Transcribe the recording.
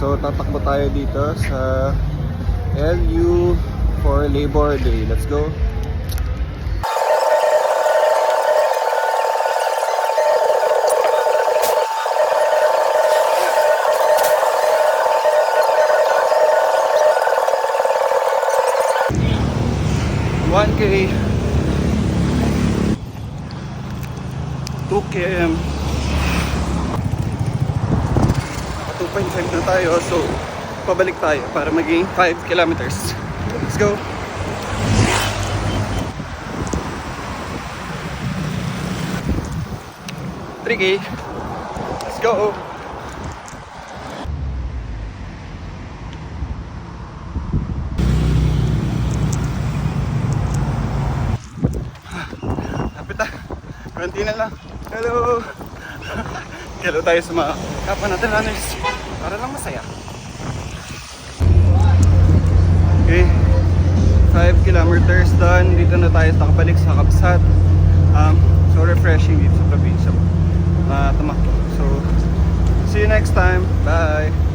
So tatakbo tayo dito sa LU for Labor Day. Let's go. $1K, 2km, 2.5 na tayo, so pabalik tayo para maging 5 kilometers. Let's go! $3K. Let's go! Lapit na. Konti na lang. Hello! Hello tayo sa mga kapwa natin runners. Para lang masaya. Okay. 5 kilometers done. Dito na tayo nakabalik sa Kapsat. So refreshing dito sa probinsya. Tumakbo. So, see you next time. Bye!